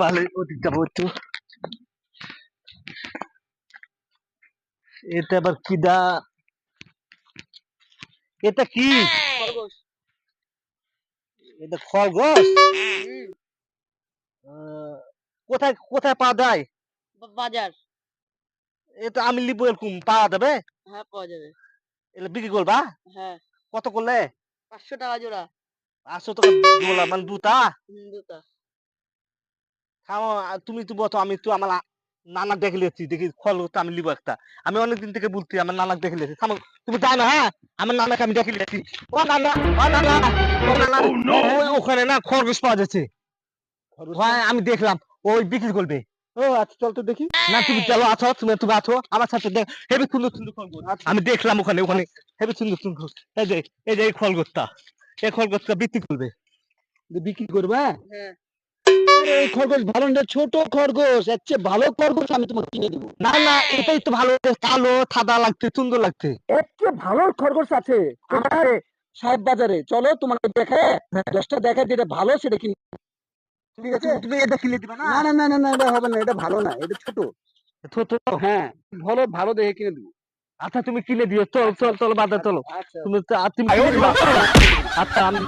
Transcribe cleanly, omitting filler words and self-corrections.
ভালো ওদিক যাবো একটু। এটা আবার কিডা? এটা কি? খরগোশ। এটা খরগোশ? হুম। কোথায় কোথায় পাওয়া যায়? বাজার। এটা আমি লিবো, এরকম পাওয়া যাবে? হ্যাঁ, পাওয়া যাবে। এটা বিক্রি করবা? হ্যাঁ। কত করলে? 500 টাকা জোড়া। 500 টাকা জোড়া মানে দুটা? দুটা। খাও, তুমি তো বলো, আমি তো আমার নানাক দেখে লিয়েছি, দেখি খরগোশ আমি লিবো একটা। আমি অনেকদিন থেকে বলছি আমার নানাক দেখে লিয়েছি। থামো, তুমি যাও না, হ্যাঁ? আমার নানাকে আমি দেখে লিয়েছি। ও নানা, ও নানা, ও নানা, ওখানে না খরগোশ পাওয়া যাচ্ছে। হ্যাঁ আমি দেখলাম, ওই বিক্রি করবে। ও আচ্ছা, চল তো দেখি। না তুমি চলো, আছো, তুমি আছো আমার সাথে, দেখ হেবি সুন্দর সুন্দর খরগোশ আচ্ছা আমি দেখলাম ওখানে ওখানে। হেবি সুন্দর সুন্দর খরগোশ। এই যে, এই যে এই খরগোশটা, এই খরগোশটা বিক্রি করবে। বিক্রি করবা? হ্যাঁ। আরে এই খরগোশ ভালো না, ছোট খরগোশ, এর চেয়ে ভালো খরগোশ আমি তোমাকে কিনে দেবো। না না, এটাই তো ভালো, কালো সাদা লাগছে, সুন্দর লাগছে। এর চেয়ে ভালো খরগোশ আছে আমার সাহেব বাজারে, চলো তোমাকে দেখে 10টা দেখা যেটা ভালো সেটা কিনে। ঠিক আছে? তুমি এটা কিনে দিবে না? না না না না না, এটা হবে না, এটা ভালো না, এটা ছোট। ছোট? হ্যাঁ, ভালো ভালো দেখে কিনে দেবো। আচ্ছা তুমি কিনে দিও, চল চল চল বাজার চলো। আচ্ছা তুমি কিনে দিবা? আচ্ছা আমি